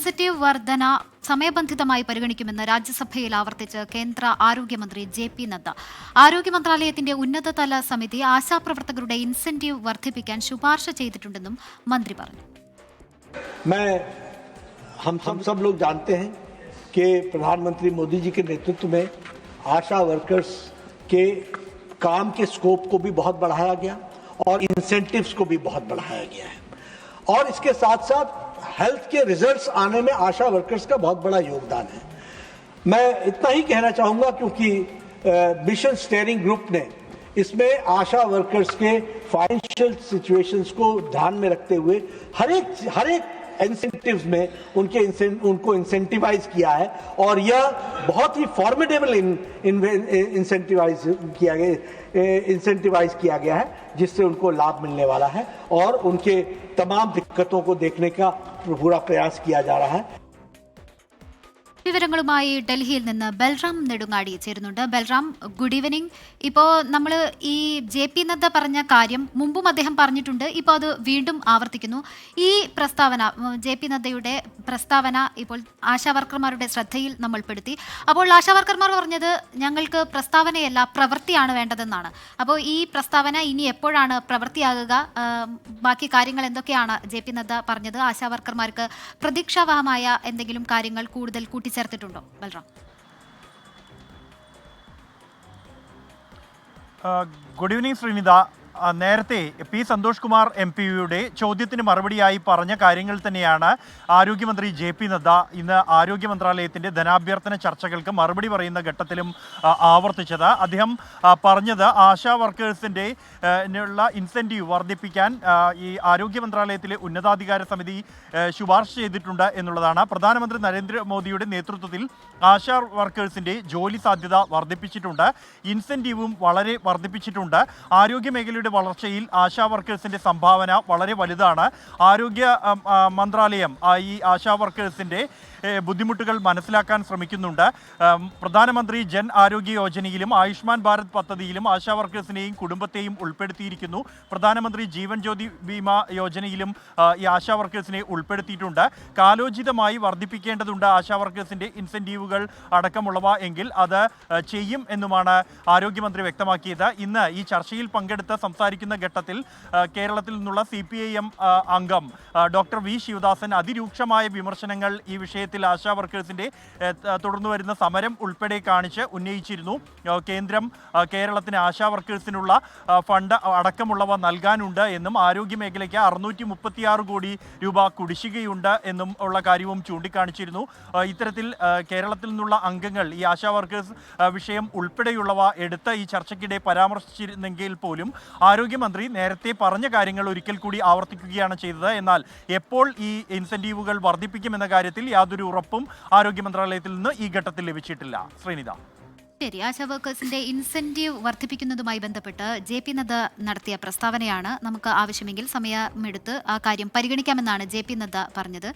Incentive വർധന സമയബന്ധിതമായി പരിഗണിക്കുമെന്ന് രാജ്യസഭയിൽ ആവർത്തിച്ച് കേന്ദ്ര ആരോഗ്യമന്ത്രി ജെ.പി. നദ്ദ. ആരോഗ്യ മന്ത്രാലയത്തിന്റെ ഉന്നതതല സമിതി ആശാപ്രവർത്തകരുടെ ഇൻസെന്റീവ് വർദ്ധിപ്പിക്കാൻ ശുപാർശ ചെയ്തിട്ടുണ്ടെന്നും മന്ത്രി പറഞ്ഞു. हम सब लोग जानते हैं कि प्रधानमंत्री मोदी जी के नेतृत्व में आशा वर्कर्स के काम के स्कोप को भी बहुत बढ़ाया गया और इंसेंटिव्स को भी बहुत बढ़ाया गया है और इसके साथ साथ हेल्थ के रिजल्ट्स आने में आशा वर्कर्स का बहुत बड़ा योगदान है। मैं इतना ही कहना चाहूँगा क्योंकि मिशन स्टीयरिंग ग्रुप ने इसमें आशा वर्कर्स के फाइनेंशियल सिचुएशंस को ध्यान में रखते हुए हर एक इंसेंटिव्स में उनको इंसेंटिवाइज किया है और यह बहुत ही फॉर्मिडेबल इंसेंटिवाइज किया गया है जिससे उनको लाभ मिलने वाला है और उनके तमाम दिक्कतों को देखने का पूरा प्रयास किया जा रहा है. വിവരങ്ങളുമായി ഡൽഹിയിൽ നിന്ന് ബൽറാം നെടുങ്ങാടി ചേരുന്നുണ്ട്. Balram, good evening. ഇപ്പോൾ നമ്മൾ ഈ ജെ.പി. നദ്ദ പറഞ്ഞ കാര്യം മുമ്പും അദ്ദേഹം പറഞ്ഞിട്ടുണ്ട്, ഇപ്പോൾ അത് വീണ്ടും ആവർത്തിക്കുന്നു. ഈ പ്രസ്താവന, ജെ.പി. നദ്ദയുടെ പ്രസ്താവന ഇപ്പോൾ ആശാവർക്കർമാരുടെ ശ്രദ്ധയിൽ നമ്മൾ പെടുത്തി. അപ്പോൾ ആശാവർക്കർമാർ പറഞ്ഞത് ഞങ്ങൾക്ക് പ്രസ്താവനയല്ല പ്രവൃത്തിയാണ് വേണ്ടതെന്നാണ്. അപ്പോൾ ഈ പ്രസ്താവന ഇനി എപ്പോഴാണ് പ്രവൃത്തിയാകുക? ബാക്കി കാര്യങ്ങൾ എന്തൊക്കെയാണ് ജെ.പി. നദ്ദ പറഞ്ഞത്? ആശാവർക്കർമാർക്ക് പ്രതീക്ഷാവഹമായ എന്തെങ്കിലും കാര്യങ്ങൾ കൂടുതൽ കൂട്ടിച്ചേർത്തിട്ടുണ്ടോ ബൽറാം? Good evening Sreenitha. നേരത്തെ പി സന്തോഷ് കുമാർ എം.പിയുടെ ചോദ്യത്തിന് മറുപടിയായി പറഞ്ഞ കാര്യങ്ങൾ തന്നെയാണ് ആരോഗ്യമന്ത്രി ജെ.പി. നദ്ദ ഇന്ന് ആരോഗ്യ മന്ത്രാലയത്തിൻ്റെ ധനാഭ്യർത്ഥന ചർച്ചകൾക്ക് മറുപടി പറയുന്ന ഘട്ടത്തിലും ആവർത്തിച്ചത്. അദ്ദേഹം പറഞ്ഞത് ആശാ വർക്കേഴ്സിൻ്റെ ഇൻസെൻറ്റീവ് വർദ്ധിപ്പിക്കാൻ ഈ ആരോഗ്യ മന്ത്രാലയത്തിലെ ഉന്നതാധികാര സമിതി ശുപാർശ ചെയ്തിട്ടുണ്ട് എന്നുള്ളതാണ്. പ്രധാനമന്ത്രി നരേന്ദ്രമോദിയുടെ നേതൃത്വത്തിൽ ആശാ വർക്കേഴ്സിൻ്റെ ജോലി സാധ്യത വർദ്ധിപ്പിച്ചിട്ടുണ്ട്, ഇൻസെൻറ്റീവും വളരെ വർദ്ധിപ്പിച്ചിട്ടുണ്ട്. ആരോഗ്യ മേഖലയുടെ വളർച്ചയിൽ ആശാ വർക്കേഴ്സിന്റെ സംഭാവന വളരെ വലുതാണ്. ആരോഗ്യ മന്ത്രാലയം ഈ ആശാ വർക്കേഴ്സിന്റെ ബുദ്ധിമുട്ടുകൾ മനസ്സിലാക്കാൻ ശ്രമിക്കുന്നുണ്ട്. പ്രധാനമന്ത്രി ജൻ ആരോഗ്യ യോജനയിലും ആയുഷ്മാൻ ഭാരത് പദ്ധതിയിലും ആശാ വർക്കേഴ്സിനെയും കുടുംബത്തെയും ഉൾപ്പെടുത്തിയിരിക്കുന്നു. പ്രധാനമന്ത്രി ജീവൻ ജ്യോതി ബീമ യോജനയിലും ഈ ആശാ വർക്കേഴ്സിനെ ഉൾപ്പെടുത്തിയിട്ടുണ്ട്. കാലോചിതമായി വർദ്ധിപ്പിക്കേണ്ടതുണ്ട് ആശാ വർക്കേഴ്സിന്റെ ഇൻസെൻറ്റീവുകൾ അടക്കമുള്ളവ, എങ്കിൽ അത് ചെയ്യും എന്നുമാണ് ആരോഗ്യമന്ത്രി വ്യക്തമാക്കിയത്. ഇന്ന് ഈ ചർച്ചയിൽ പങ്കെടുത്ത് സംസാരിക്കുന്ന ഘട്ടത്തിൽ കേരളത്തിൽ നിന്നുള്ള CPIM അംഗം ഡോക്ടർ വി ശിവദാസൻ അതിരൂക്ഷമായ വിമർശനങ്ങൾ ഈ വിഷയത്തിൽ ആശാ വർക്കേഴ്സിന്റെ തുടർന്നു വരുന്ന സമരം ഉൾപ്പെടെ കാണിച്ച് ഉന്നയിച്ചിരുന്നു. കേന്ദ്രം കേരളത്തിന് ആശാ വർക്കേഴ്സിനുള്ള ഫണ്ട് അടക്കമുള്ളവ നൽകാനുണ്ട് എന്നും ആരോഗ്യ മേഖലയ്ക്ക് 636 കോടി രൂപ കുടിശ്ശികയുണ്ട് എന്നും ഉള്ള കാര്യവും ചൂണ്ടിക്കാണിച്ചിരുന്നു. ഇത്തരത്തിൽ കേരളത്തിൽ നിന്നുള്ള അംഗങ്ങൾ ഈ ആശാ വർക്കേഴ്സ് വിഷയം ഉൾപ്പെടെയുള്ളവ എടുത്ത് ഈ ചർച്ചയ്ക്കിടെ പരാമർശിച്ചിരുന്നെങ്കിൽ പോലും ആരോഗ്യമന്ത്രി നേരത്തെ പറഞ്ഞ കാര്യങ്ങൾ ഒരിക്കൽ കൂടി ആവർത്തിക്കുകയാണ് ചെയ്തത്. എന്നാൽ എപ്പോൾ ഈ ഇൻസെൻറ്റീവുകൾ വർദ്ധിപ്പിക്കുമെന്ന കാര്യത്തിൽ യാതൊരു ഉറപ്പും ആരോഗ്യ മന്ത്രാലയത്തിൽ നിന്ന് ഈ ഘട്ടത്തിൽ ലഭിച്ചിട്ടില്ല. ശ്രീനിത. ശരി, ആശാ വർക്കേഴ്സിന്റെ ഇൻസെന്റീവ് വർദ്ധിപ്പിക്കുന്നതുമായി ബന്ധപ്പെട്ട് ജെ.പി. നദ്ദ നടത്തിയ പ്രസ്താവനയാണ്. നമുക്ക് ആവശ്യമെങ്കിൽ സമയമെടുത്ത് ആ കാര്യം പരിഗണിക്കാമെന്നാണ് ജെ.പി. നദ്ദ പറഞ്ഞത്.